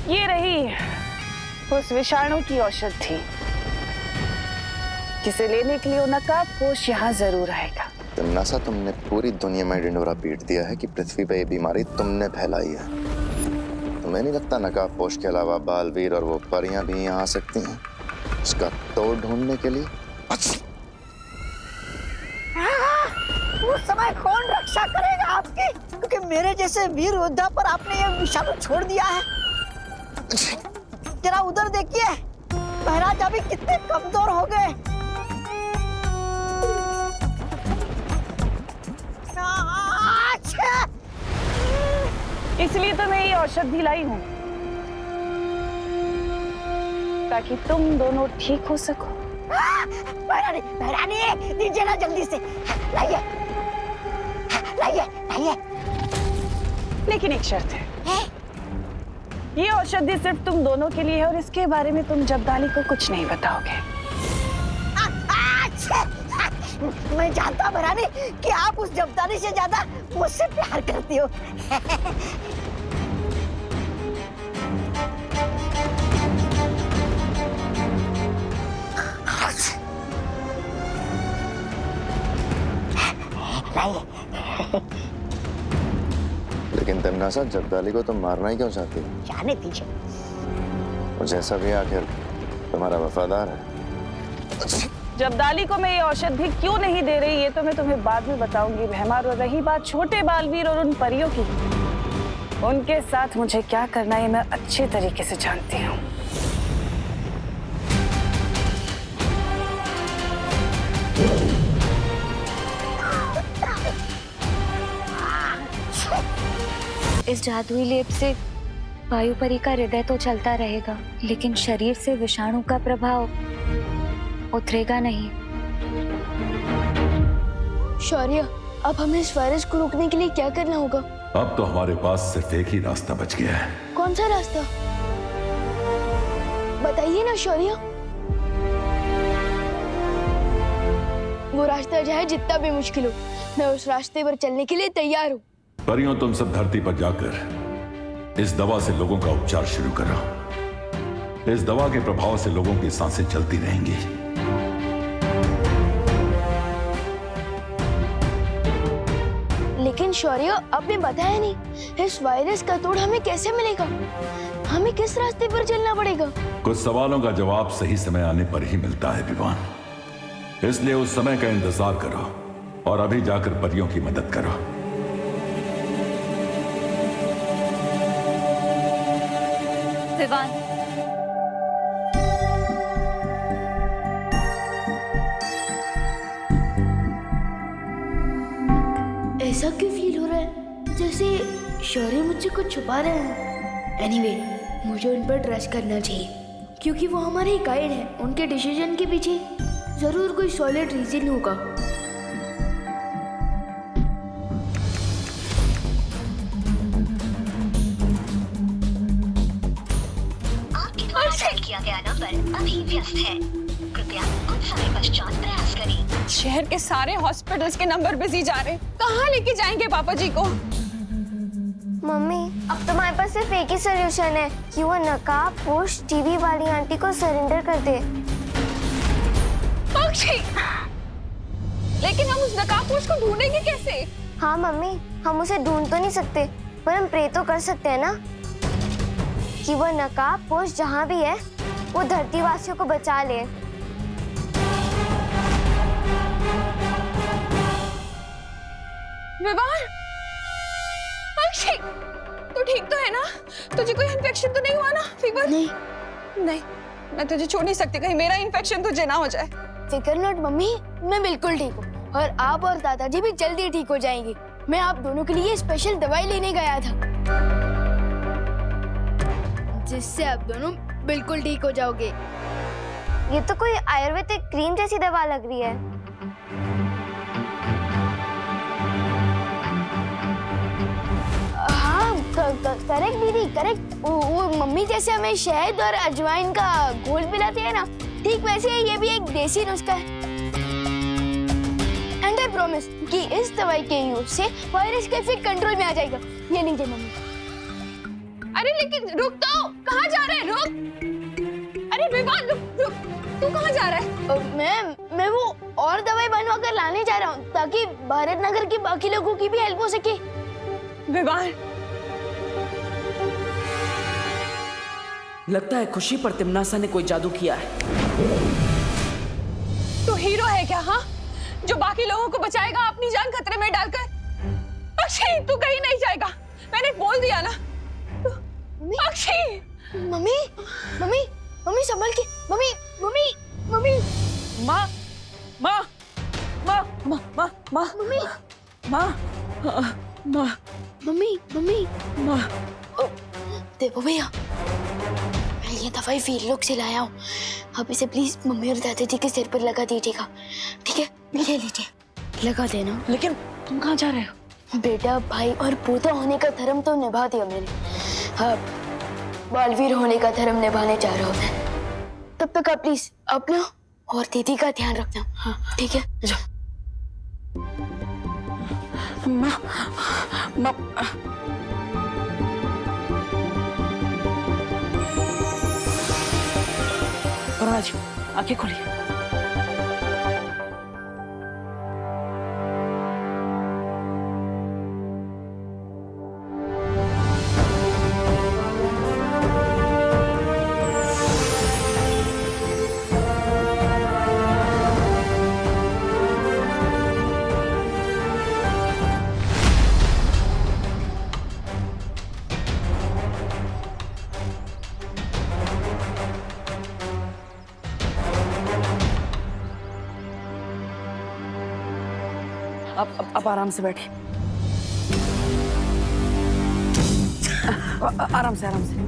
ये रही उस विषाणु की औषधि जिसे लेने के लिए वो नकाबपोश यहाँ जरूर आएगा। तमन्नासा, तुमने पूरी दुनिया में ढिंढोरा पीट दिया है कि पृथ्वी पे ये बीमारी तुमने फैलाई है। तुम्हें नहीं लगता नकाबपोश के अलावा बालवीर और वो परियां भी यहाँ आ सकती हैं उसका तोड़ ढूंढने के लिए? उस समय कौन रक्षा करेगा आपकी? क्योंकि मेरे जैसे वीर योद्धा पर आपने ये विषाणु छोड़ दिया है। जरा उधर देखिए, महाराज अभी कितने कमजोर हो गए। इसलिए तो मैं ये औषधि लाई हूँ ताकि तुम दोनों ठीक हो सको। महारानी, महारानी दीजिए ना जल्दी से, लाइए लाइए लाइए। लेकिन एक शर्त है, ये औषधि सिर्फ तुम दोनों के लिए है और इसके बारे में तुम जब्दाली को कुछ नहीं बताओगे। मैं जानता महारानी कि आप उस जब्दाली से ज्यादा मुझसे प्यार करती हो। लेकिन तमन्नासा, जब्दाली को तुम मारना ही क्यों चाहती हो? जाने दीजिए। और जैसा भी आखिर तुम्हारा वफादार है। जब्दाली को मैं ये औषधि क्यों नहीं दे रही ये तो मैं तुम्हें बाद में बताऊंगी भैमार। और रही बात छोटे बालवीर और उन परियों की, उनके साथ मुझे क्या करना है मैं अच्छे तरीके से जानती हूँ। इस जादुई लेप से वायुपरी का हृदय तो चलता रहेगा, लेकिन शरीर से विषाणु का प्रभाव उतरेगा नहीं। शौर्य, अब हमें इस वायरस को रोकने के लिए क्या करना होगा? अब तो हमारे पास सिर्फ एक ही रास्ता बच गया है। कौन सा रास्ता? बताइए ना शौर्य। वो रास्ता चाहे जितना भी मुश्किल हो, मैं उस रास्ते पर चलने के लिए तैयार हूँ। परियों, तुम सब धरती पर जाकर इस दवा से लोगों का उपचार शुरू करो। इस दवा के प्रभाव से लोगों की सांसें चलती रहेंगी। लेकिन शौर्य, आपने बताया नहीं, इस वायरस का तोड़ हमें कैसे मिलेगा? हमें किस रास्ते पर चलना पड़ेगा? कुछ सवालों का जवाब सही समय आने पर ही मिलता है विवान। इसलिए उस समय का इंतजार करो और अभी जाकर परियों की मदद करो। विवान, ऐसा क्यों फील हो रहा है जैसे शौर्य मुझसे कुछ छुपा रहे हैं? एनीवे, मुझे उन पर ट्रस्ट करना चाहिए क्योंकि वो हमारे गाइड हैं। उनके डिसीजन के पीछे जरूर कोई सॉलिड रीजन होगा। किया गया नंबर अभी व्यस्त है, कृपया कुछ समय पश्चात प्रयास करें। शहर के सारे हॉस्पिटल्स के नंबर बिजी जा रहे, कहाँ लेके जाएंगे पापा जी को? मम्मी, अब तुम्हारे पास सिर्फ एक ही सोल्यूशन है कि वो नकाबपोश टीवी वाली आंटी को सरेंडर कर दे। पक्षी, लेकिन हम उस नकाबपोश को ढूंढेंगे कैसे? हाँ मम्मी, हम उसे ढूंढ तो नहीं सकते, पर हम प्रे तो कर सकते हैं ना कि वो नकाबपोश जहाँ भी है वो धरतीवासियों को बचा ले। विवान, पक्षी, तू ठीक तो है ना? तुझे कोई इन्फेक्शन तो नहीं हुआ ना? फीवर? नहीं नहीं, मैं तुझे छोड़ नहीं सकती, कहीं मेरा इन्फेक्शन तुझे ना हो जाए। फिकर नॉट मम्मी, मैं बिल्कुल ठीक हूँ और आप और दादाजी भी जल्दी ठीक हो जाएंगे। मैं आप दोनों के लिए स्पेशल दवाई लेने गया था जिससे आप दोनों बिल्कुल ठीक हो जाओगे। ये तो कोई आयुर्वेदिक क्रीम जैसी दवा लग रही है। हाँ करेक्ट दीदी, करेक्ट। वो मम्मी जैसे हमें शहद और अजवाइन का घोल पिलाती है ना, ठीक वैसे ही ये भी एक देसी नुस्खा है। एंड आई प्रॉमिस कि इस दवाई के यूज से वायरस का इफेक्ट कंट्रोल में आ जाएगा। ये लीजिए मम्मी। अरे लेकिन रुक तो, कहाँ जा रहे हैं? रुक। अरे विवान रुक रुक, तू कहाँ जा रहा है? मैं वो और दवाई बनवा कर लाने जा रहा हूँ ताकि भारत नगर के बाकी लोगों की भी हेल्प हो सके। विवान, लगता है खुशी पर तिमनासा ने कोई जादू किया है। तू हीरो है क्या? हाँ, जो बाकी लोगों को बचाएगा अपनी जान खतरे में डालकर। अक्षय, तू कहीं नहीं जाएगा, मैंने बोल दिया ना। अक्षय, मम्मी मम्मी मम्मी संभल के, मम्मी मम्मी मम्मी। माँ माँ माँ माँ माँ माँ मम्मी माँ माँ मम्मी मम्मी माँ। देखो भैया, मैं ये दवाई वीर लोग से लाया हूँ। आप इसे प्लीज मम्मी और दादाजी के सिर पर लगा दीजिएगा, ठीक है? ले लीजिए, लगा देना। लेकिन तुम कहाँ जा रहे हो? बेटा, भाई और पोता होने का धर्म तो निभा दिया मैंने, अब बालवीर होने का धर्म निभाने जा रहा हूँ मैं। तब तक आप प्लीज अपना और दीदी का ध्यान रखना, हाँ ठीक है? माँ माँ करुणा जी, आंखें खोलिए। अब आराम से बैठे, आराम से आराम से।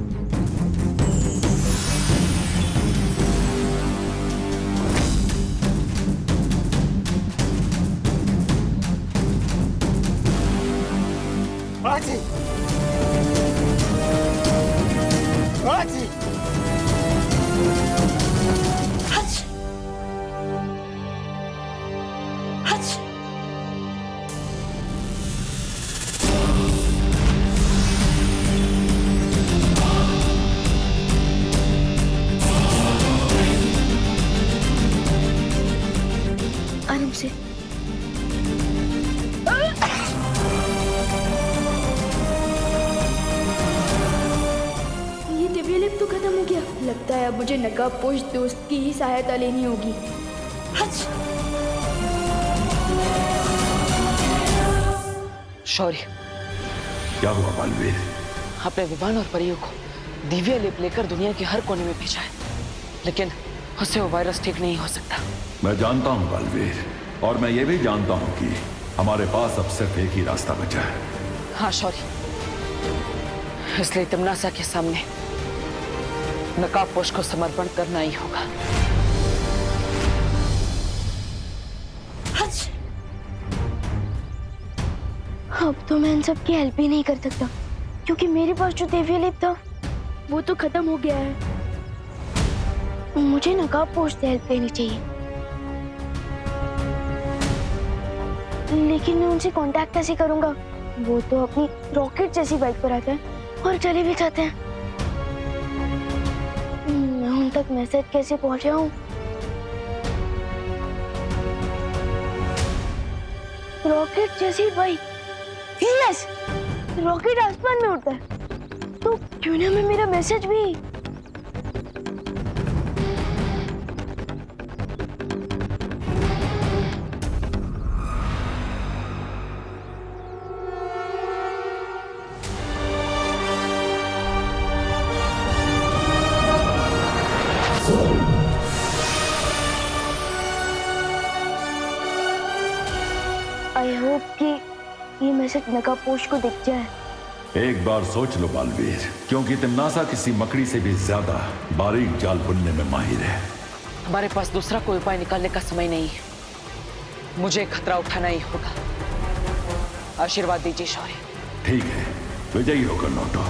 आराम से। ये दिव्य लिप तो खत्म हो गया। लगता है अब मुझे नकाबपोश दोस्त की ही सहायता लेनी होगी। शौर्य, क्या हुआ बालवीर? अपने विवान और परियों को दिव्य लेप लेकर दुनिया के हर कोने में भेजा है, लेकिन उससे वो वायरस ठीक नहीं हो सकता। मैं जानता हूँ बालवीर, और मैं ये भी जानता हूँ कि हमारे पास अब सिर्फ एक ही रास्ता बचा है। हाँ शौर्य, इसलिए तिमनासा के सामने नकाबपोश को समर्पण करना ही होगा। अब तो मैं इन सब की हेल्प ही नहीं कर सकता, क्योंकि मेरे पास जो दिव्य लिप था वो तो खत्म हो गया है। मुझे नकाबपोश से हेल्प लेनी चाहिए, लेकिन मैं उनसे कांटेक्ट कैसे करूंगा? वो तो अपनी रॉकेट जैसी बाइक पर आते हैं और चले भी जाते हैं। मैं उन तक मैसेज कैसे पहुंचाऊं? रॉकेट जैसी बाइक, यस, रॉकेट आसमान में उड़ता है, तो क्यों ना मैं मेरा मैसेज भी। आई होप कि ये मैसेज नकाबपोश को दिख जाए। एक बार सोच लो बालवीर, क्योंकि तिमनासा किसी मकड़ी से भी ज्यादा बारीक जाल बुनने में माहिर है। हमारे पास दूसरा कोई उपाय निकालने का समय नहीं है, मुझे खतरा उठाना ही होगा। आशीर्वाद दीजिए शौर्य। ठीक है, विजयी होकर लौटो।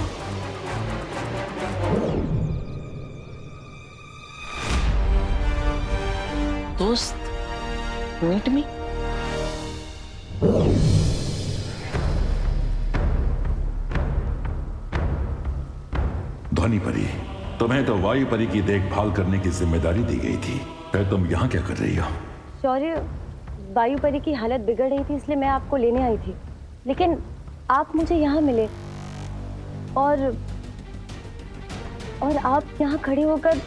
दोस्त, मीट मी। ध्वनि परी, तुम्हें तो वायु परी की देखभाल करने की जिम्मेदारी दी गई थी, फिर तुम यहाँ क्या कर रही हो? शौर्य, वायु परी की हालत बिगड़ रही थी इसलिए मैं आपको लेने आई थी, लेकिन आप मुझे यहाँ मिले और आप यहाँ खड़े होकर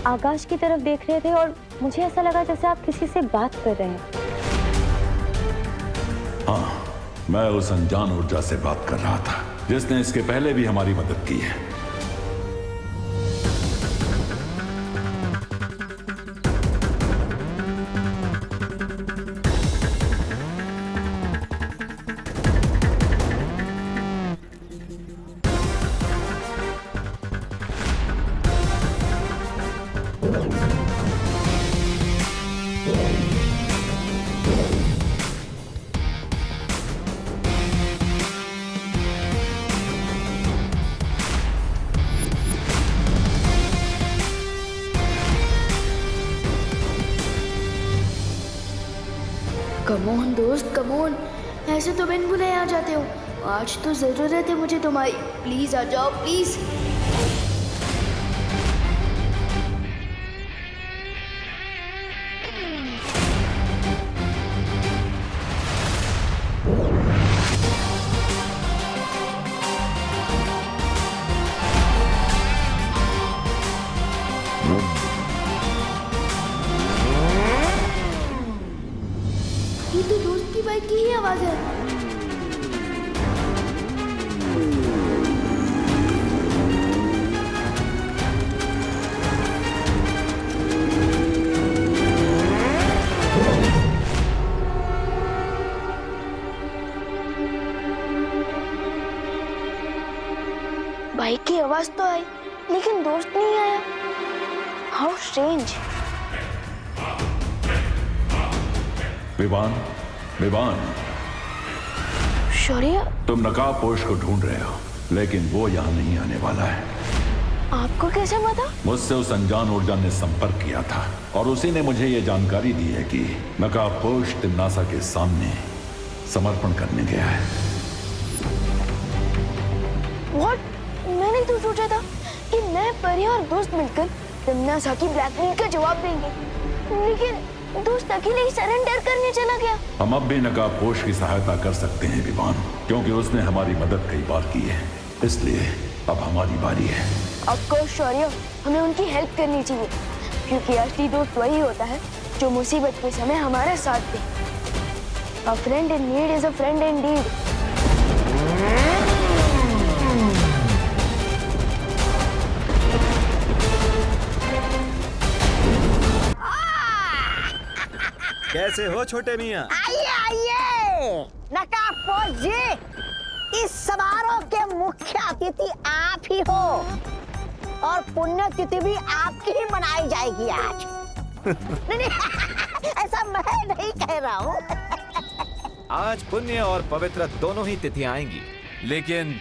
आकाश की तरफ देख रहे थे और मुझे ऐसा लगा जैसे आप किसी से बात कर रहे हैं। हाँ, मैं उस अनजान ऊर्जा से बात कर रहा था जिसने इसके पहले भी हमारी मदद की है। कमोन दोस्त कमोन, ऐसे तो बिन बुलाए आ जाते हो। आज तो जरूरत है मुझे तुम्हारी, प्लीज आ जाओ प्लीज। ये तो दोस्त की बाइक की ही आवाज है। बाइक की आवाज तो आई लेकिन दोस्त नहीं आया। How strange. विवान, विवान, शौर्य, तुम नकाबपोश को ढूंढ रहे हो, लेकिन वो यहाँ नहीं आने वाला है। आपको कैसे पता? मुझसे उस अनजान ऊर्जा ने संपर्क किया था और उसी ने मुझे ये जानकारी दी है कि नकाबपोश तिम्नासा के सामने समर्पण करने गया है। What? मैंने तो सोचा था कि मैं, परी और दोस्त मिलकर तिम्नासा की ब्लैकमेल का जवाब देंगे, लेकिन दोस्त अकेले ही सरेंडर करने चला गया। हम अब भी नकाबपोश की सहायता कर सकते हैं विवान, क्योंकि उसने हमारी मदद कई बार की है, इसलिए अब हमारी बारी है। ऑफ कोर्स शौर्य, हमें उनकी हेल्प करनी चाहिए, क्योंकि असली दोस्त वही होता है जो मुसीबत के समय हमारा साथ दे। A friend in need is a friend indeed. कैसे हो छोटे मियाँ? आइए आइए नकाबपोश जी, इस समारोह के मुख्य अतिथि आप ही हो और पुण्यतिथि भी आपकी ही मनाई जाएगी आज। नहीं, ऐसा मैं नहीं कह रहा हूँ। आज पुण्य और पवित्र दोनों ही तिथियां आएंगी, लेकिन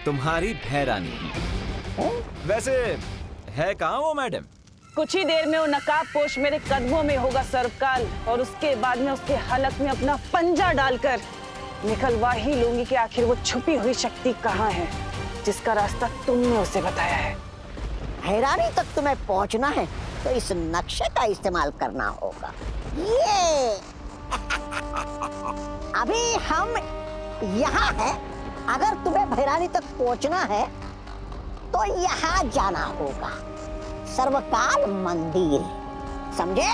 तुम्हारी भैरानी वैसे है कहाँ वो मैडम? कुछ ही देर में वो नकाबपोश मेरे कदमों में होगा सरकाल, और उसके बाद में उसके हलक में अपना पंजा डालकर निकलवा ही लूंगी कि आखिर वो छुपी हुई शक्ति कहाँ है जिसका रास्ता तुमने उसे बताया है। हैरानी तक तुम्हें पहुंचना है तो इस नक्शे का इस्तेमाल करना होगा। ये अभी हम यहाँ हैं। अगर तुम्हें भैरानी तक पहुंचना है तो यहाँ जाना होगा, सर्वकाल मंदिर, समझे?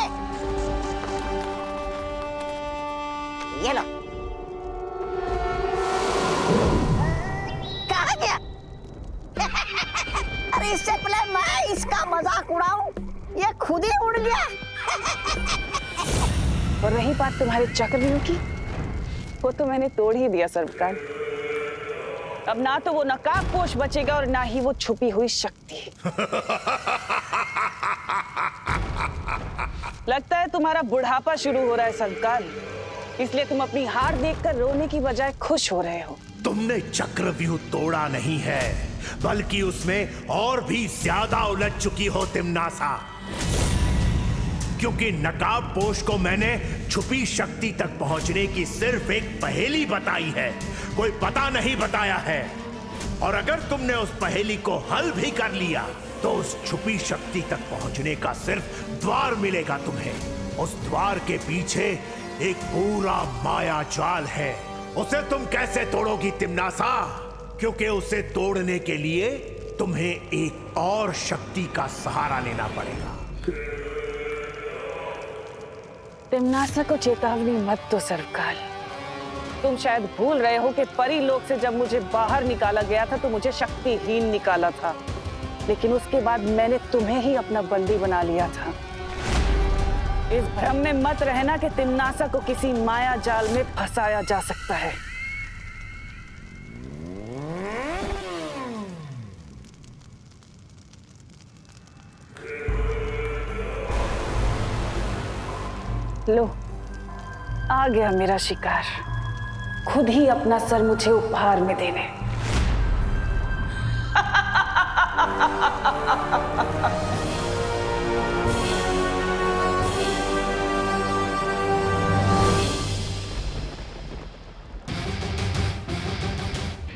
ये लो। कहाँ गया? अरे इससे पहले मैं इसका मजाक उड़ाऊं, ये खुद ही उड़ गया। और रही बात तुम्हारे चक्रव्यूह की, वो तो मैंने तोड़ ही दिया सर्वकाल। अब ना तो वो नकाबपोश बचेगा और ना ही वो छुपी हुई शक्ति। लगता है तुम्हारा बुढ़ापा शुरू हो रहा है सर्वकाल, इसलिए तुम अपनी हार देखकर रोने की बजाय खुश हो रहे हो। तुमने चक्रव्यूह तोड़ा नहीं है, बल्कि उसमें और भी ज्यादा उलझ चुकी हो तिम्नासा, क्योंकि नकाबपोश को मैंने छुपी शक्ति तक पहुंचने की सिर्फ एक पहेली बताई है, कोई पता नहीं बताया है। और अगर तुमने उस पहेली को हल भी कर लिया तो उस छुपी शक्ति तक पहुंचने का सिर्फ द्वार मिलेगा तुम्हें। उस द्वार के पीछे एक पूरा माया जाल है। उसे तुम कैसे तोड़ोगी तिम्नासा? क्योंकि उसे तोड़ने के लिए तुम्हें एक और शक्ति का सहारा लेना पड़ेगा। तिम्नासा को चेतावनी मत दो सरकार। तुम शायद भूल रहे हो कि परी लोक से जब मुझे बाहर निकाला गया था तो मुझे शक्तिहीन निकाला था, लेकिन उसके बाद मैंने तुम्हें ही अपना बंदी बना लिया था। इस भ्रम में मत रहना कि तिम्नासा को किसी माया जाल में फंसाया जा सकता है। लो, आ गया मेरा शिकार, खुद ही अपना सर मुझे उपहार में देने।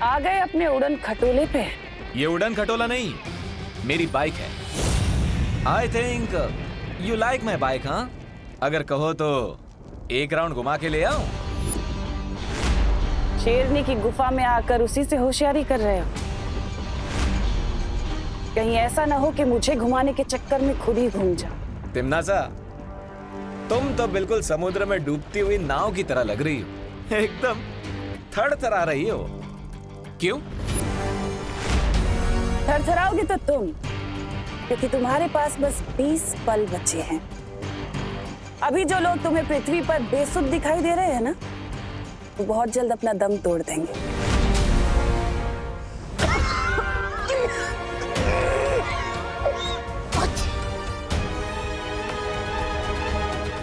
आ गए अपने उड़न खटोले पे। ये उड़न खटोला नहीं, मेरी बाइक है। I think you like my bike. हाँ, अगर कहो तो एक राउंड घुमा के ले आऊं। शेरनी की गुफा में आकर उसी से होशियारी कर रहे हो? कहीं ऐसा ना हो कि मुझे घुमाने के चक्कर में खुद ही घूम जाओ। तिम्नासा, तुम तो बिल्कुल समुद्र में डूबती हुई नाव की तरह लग रही हो। एकदम थरथरा रही हो। क्यों? थरथराओगे तो तुम, क्योंकि तुम्हारे पास बस 20 पल बचे हैं। अभी जो लोग तुम्हें पृथ्वी पर बेसुध दिखाई दे रहे हैं ना, वो बहुत जल्द अपना दम तोड़ देंगे।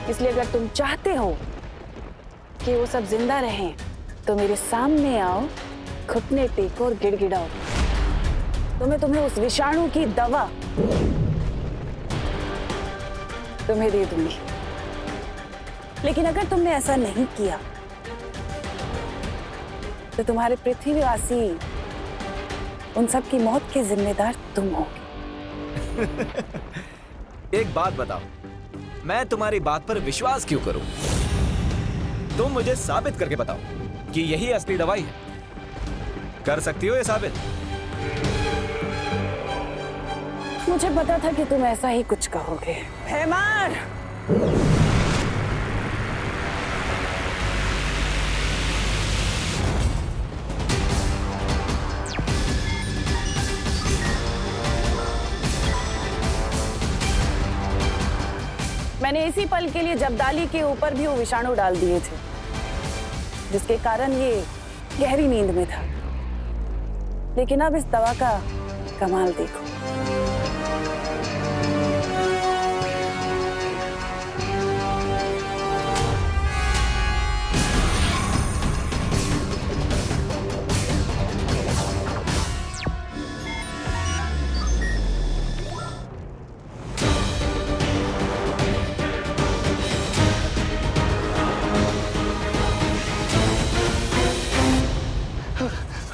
इसलिए अगर तुम चाहते हो कि वो सब जिंदा रहें, तो मेरे सामने आओ, घुटने टेको और गिड़गिड़ाओ, तो मैं तुम्हें उस विषाणु की दवा तुम्हें दे दूंगी। लेकिन अगर तुमने ऐसा नहीं किया तो तुम्हारे पृथ्वीवासी उन सब की मौत के जिम्मेदार तुम होगे। एक बात बताओ, मैं तुम्हारी बात पर विश्वास क्यों करूं? तुम मुझे साबित करके बताओ कि यही असली दवाई है। कर सकती हो ये साबित? मुझे पता था कि तुम ऐसा ही कुछ कहोगे। हैमार! मैंने इसी पल के लिए जब्दाली के ऊपर भी वो विषाणु डाल दिए थे, जिसके कारण ये गहरी नींद में था। लेकिन अब इस दवा का कमाल देखो।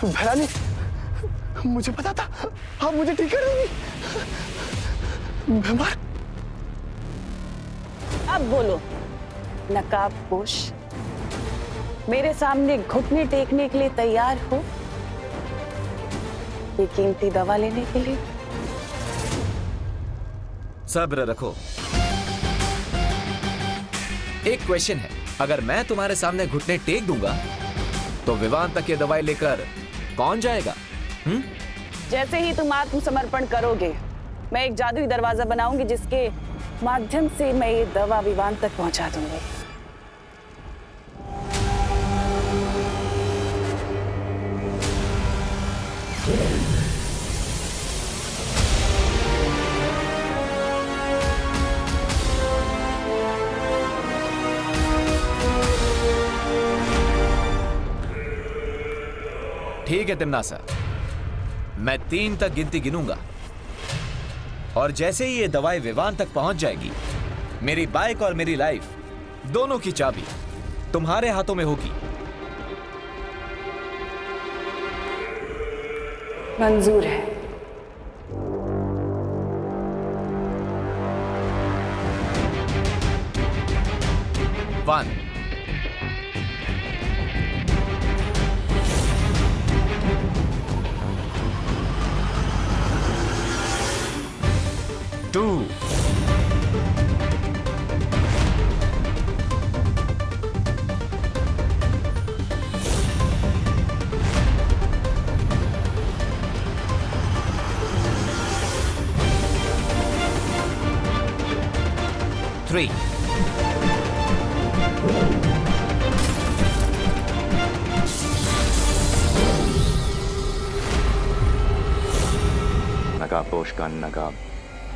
भैरानी, मुझे पता था आप मुझे ठीक कर देंगी। बीमार। अब बोलो नकाबपोश, मेरे सामने घुटने टेकने के लिए तैयार हो? ये कीमती दवा लेने के लिए? सब्र रखो। एक क्वेश्चन है, अगर मैं तुम्हारे सामने घुटने टेक दूंगा तो विवान तक ये दवाई लेकर कौन जाएगा? जैसे ही तुम आत्मसमर्पण करोगे, मैं एक जादुई दरवाजा बनाऊंगी जिसके माध्यम से मैं ये दवा विवान तक पहुंचा दूंगी। ठीक है तिम्नासा, मैं 3 तक गिनती गिनूंगा और जैसे ही ये दवाई विवान तक पहुंच जाएगी, मेरी बाइक और मेरी लाइफ दोनों की चाबी तुम्हारे हाथों में होगी। मंजूर है। वन, टू, थ्री, नकाबपोश का नकाब।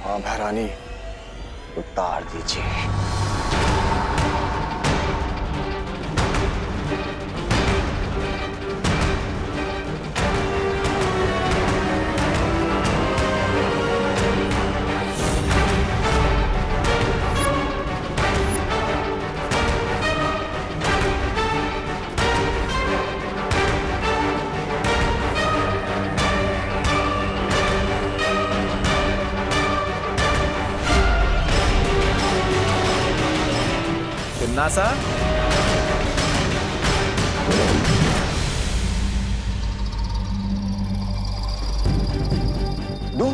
हाँ महारानी, उतार दीजिए। तिम्नासा, दो।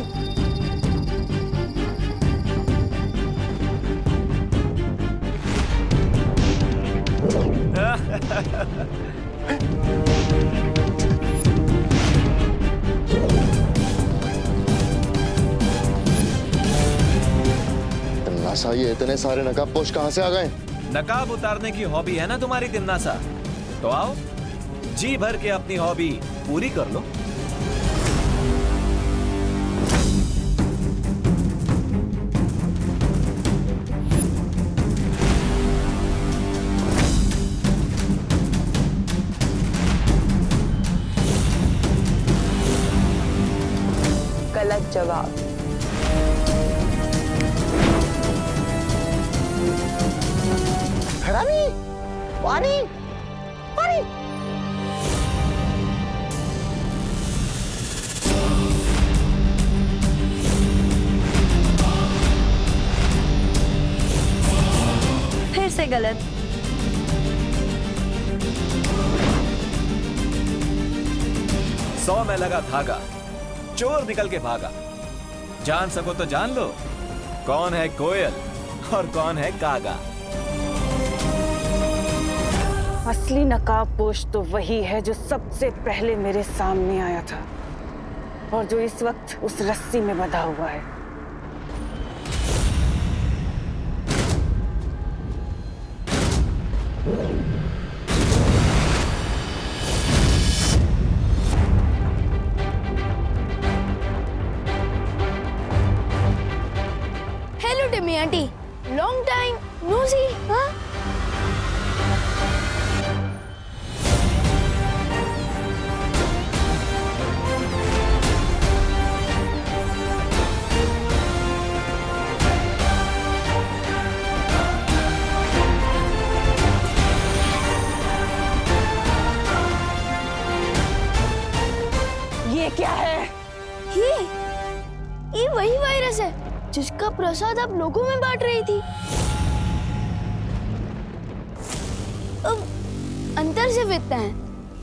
तिम्नासा, ये इतने सारे नकाबपोश कहाँ से आ गए? नकाब उतारने की हॉबी है ना तुम्हारी तिम्नासा, तो आओ जी भर के अपनी हॉबी पूरी कर लो। गलत जवाब। रानी, पानी, पानी। फिर से गलत। सौ में लगा धागा, चोर निकल के भागा। जान सको तो जान लो, कौन है कोयल और कौन है कागा। असली नकाबपोश तो वही है जो सबसे पहले मेरे सामने आया था और जो इस वक्त उस रस्सी में बंधा हुआ है। Hello Timmy aunty, long time no see. हाँ, ये क्या है? ये वही वायरस है जिसका प्रसाद आप लोगों में बांट रही थी। अब अंतर सिर्फ इतना है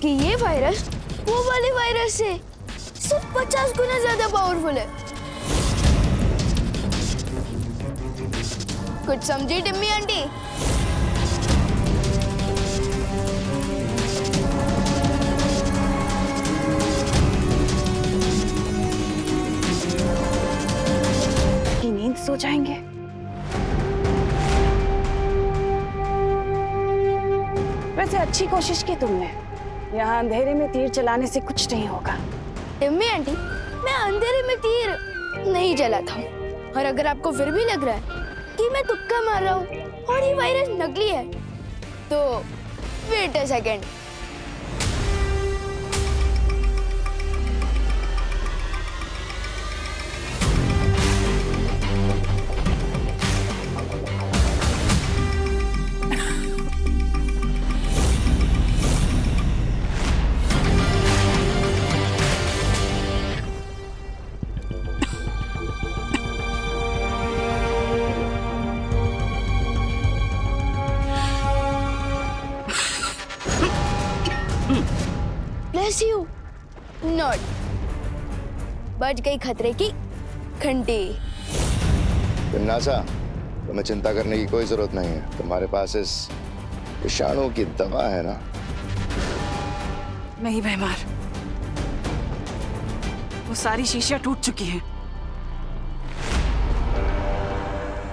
कि ये वायरस वो वाले वायरस से सिर्फ 50 गुना ज्यादा पावरफुल है। कुछ समझी टिम्मी आंटी? नींद सो जाएंगे। वैसे अच्छी कोशिश की तुमने। यहाँ अंधेरे में तीर चलाने से कुछ नहीं होगा। टिम्मी आंटी, मैं अंधेरे में तीर नहीं चलाता हूँ, और अगर आपको फिर भी लग रहा है कि मैं तुक्का मार रहा हूँ और ये वायरस नकली है, तो वेट अ सेकेंड। कैसी हूँ? नॉट। बच गई खतरे की घंटी। नासा, तुम्हें चिंता करने की कोई जरूरत नहीं है। तुम्हारे पास इस विषाणु की दवा है ना? नहीं भैमार, वो सारी शीशियां टूट चुकी हैं।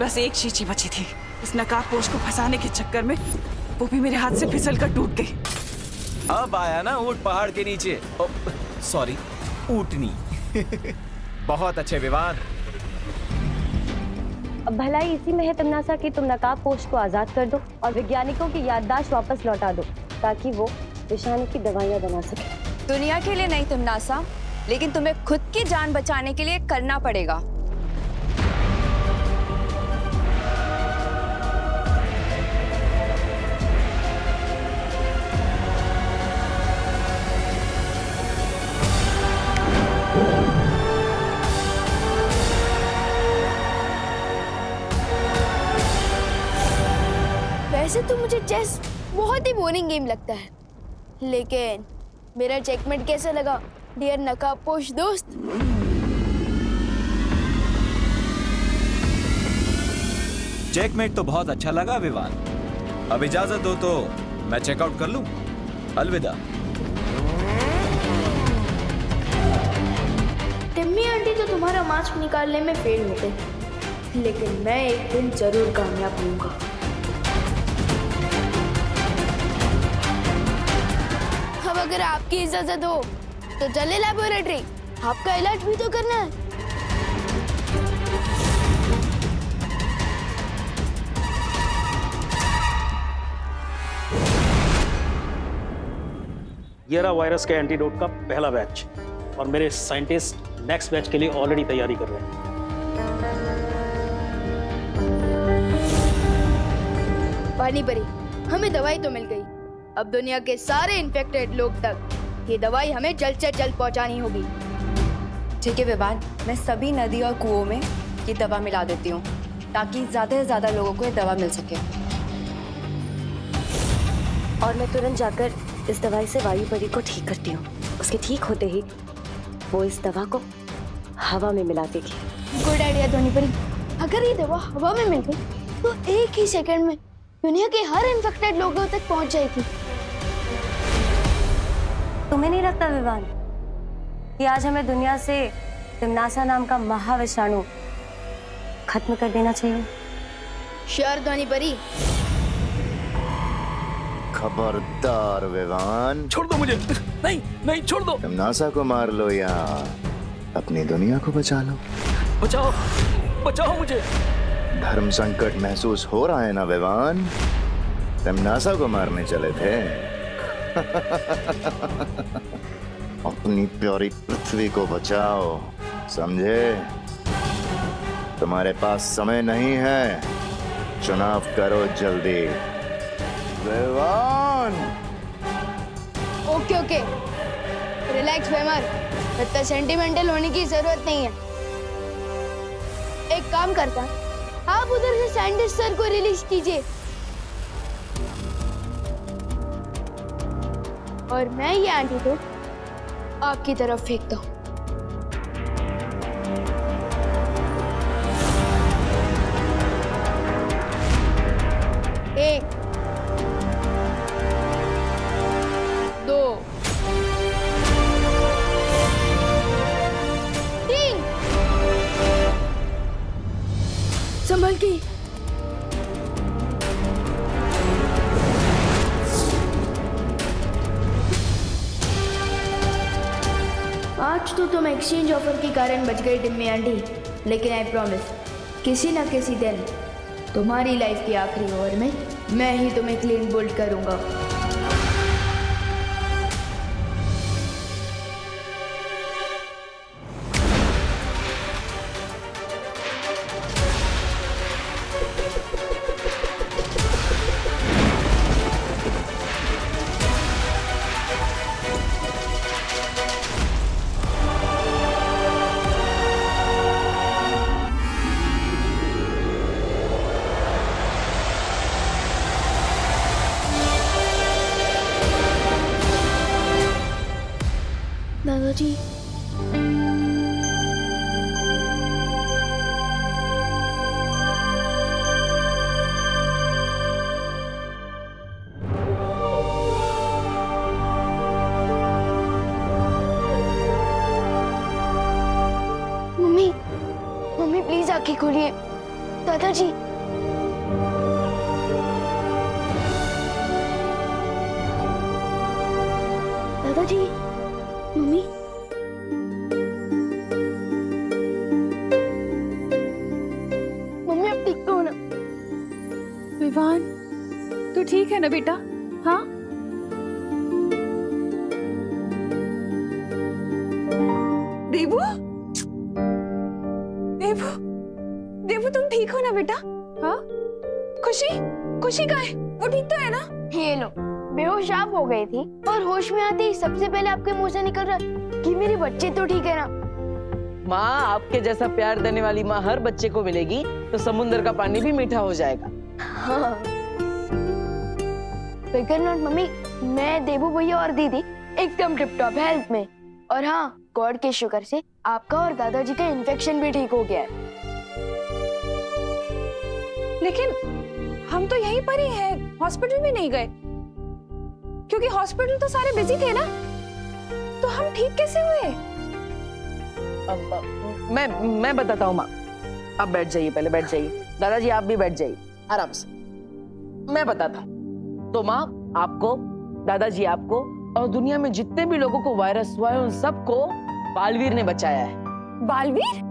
बस एक शीशी बची थी। इस नकाबपोश को फंसाने के चक्कर में वो भी मेरे हाथ से फिसल कर टूट गई। अब आया ना ऊंट पहाड़ के नीचे। सॉरी, ऊंटनी। बहुत अच्छे विवान। अब भलाई इसी में है तमनासा कि तुम नकाबपोश को आजाद कर दो और वैज्ञानिकों की याददाश्त वापस लौटा दो ताकि वो विषाणु की दवाइयां बना सके। दुनिया के लिए नहीं तमनासा, लेकिन तुम्हें खुद की जान बचाने के लिए करना पड़ेगा। वैसे तो मुझे चेस बहुत ही बोरिंग गेम लगता है, लेकिन मेरा चेकमेट कैसा लगा डियर नकाबपोश दोस्त? चेकमेट तो बहुत अच्छा लगा विवान। अब इजाजत दो तो मैं चेकआउट कर लूं। अलविदा। टिम्मी आंटी तो तुम्हारा मास्क निकालने में फेल हो गई, लेकिन मैं एक दिन जरूर कामयाब होऊंगा। अब अगर आपकी इजाजत हो तो चले लैबोरेटरी, आपका इलाज भी तो करना है। ये रहा वायरस के एंटीडोट का पहला बैच और मेरे साइंटिस्ट नेक्स्ट बैच के लिए ऑलरेडी तैयारी कर रहे हैं। पानी परी, हमें दवाई तो मिल गई। अब दुनिया के सारे इन्फेक्टेड लोग तक ये दवाई हमें जल्द से जल्द पहुंचानी होगी। ठीक है विवान, मैं सभी नदी और कुओं में ये दवा मिला देती हूँ ताकि ज्यादा से ज्यादा लोगों को ये दवा मिल सके। और मैं तुरंत जाकर इस दवाई से वायु परी को ठीक करती हूँ। उसके ठीक होते ही वो इस दवा को हवा में मिला देगी। गुड आइडिया धोनी परी। अगर ये दवा हवा में मिल गई तो एक ही सेकंड में दुनिया के हर इन्फेक्टेड लोगों तक पहुंच जाएगी। तुम्हें नहीं लगता विवान कि आज हमें दुनिया से तिमनासा नाम का महाविषाणु खत्म कर देना चाहिए? श्योर धोनी परी। खबरदार विवान, छोड़ दो मुझे। नहीं नहीं, छोड़ दो। तिमनासा को मार लो या अपनी दुनिया को बचा लो। बचाओ, बचाओ मुझे। धर्म संकट महसूस हो रहा है ना विवान? तिमनासा को मारने चले थे। अपनी प्यारी पृथ्वी को बचाओ, समझे? तुम्हारे पास समय नहीं है, चुनाव करो जल्दी। विवान। ओके ओके, रिलैक्स वेमर, इतना सेंटिमेंटल होने की जरूरत नहीं है। एक काम करता है, आप उधर से साइंटिस्ट सर को रिलीज कीजिए और मैं ये एंटीडोट आपकी तरफ फेंकता हूँ। एक, दो, तीन। संभल के। आज तो तुम एक्सचेंज ऑफर के कारण बच गई टिम्मी आंटी, लेकिन आई प्रॉमिस किसी ना किसी दिन तुम्हारी लाइफ की आखिरी ओवर में मैं ही तुम्हें क्लीन बोल्ड करूंगा। दादाजी। मम्मी, मम्मी प्लीज आंखें खोलिए। दादाजी। दादाजी, मम्मी। मम्मी अब ठीक तो हो ना? विवान, तू ठीक है ना बेटा? हाँ? देवू, देवू, देवू तुम ठीक हो ना बेटा? हाँ? खुशी, खुशी कहाँ है? वो ठीक तो है ना? ये लो, बेहोश आप हो गई थी और होश में आते ही सबसे पहले आपके मुंह से निकल रहा कि मेरे बच्चे तो ठीक है ना। माँ, आपके जैसा प्यार देने वाली माँ हर बच्चे को मिलेगी तो समुद्र का पानी भी मीठा हो जाएगा। हाँ। फिकर नॉट मम्मी, मैं, देवू भैया और दीदी एकदम टिप टॉप हेल्थ में। और हाँ, गॉड के शुक्र से आपका और दादाजी का इन्फेक्शन भी ठीक हो गया है। लेकिन हम तो यहीं पर ही हैं, हॉस्पिटल भी नहीं गए, क्योंकि हॉस्पिटल तो सारे बिजी थे ना। तो हम ठीक कैसे हुए? मैं बताता हूँ माँ। आप बैठ जाइए, पहले बैठ जाइए। दादाजी आप भी बैठ जाइए आराम से, मैं बताता हूँ। तो माँ, आपको, दादाजी आपको और दुनिया में जितने भी लोगों को वायरस हुआ है उन सबको बालवीर ने बचाया है। बालवीर?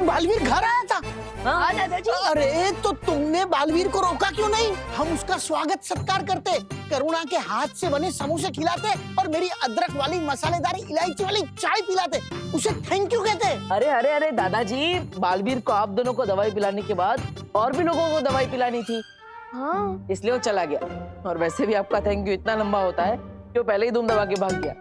बालवीर घर आया था? हाँ दादाजी। अरे तो तुमने बालवीर को रोका क्यों नहीं? हम उसका स्वागत सत्कार करते, करुणा के हाथ से बने समोसे खिलाते और मेरी अदरक वाली मसालेदार इलायची वाली चाय पिलाते, उसे थैंक यू कहते। अरे अरे अरे दादाजी, बालवीर को आप दोनों को दवाई पिलाने के बाद और भी लोगों को दवाई पिलानी थी। हाँ। इसलिए वो चला गया। और वैसे भी आपका थैंक यू इतना लंबा होता है कि वो पहले ही धूम दबा के भाग गया।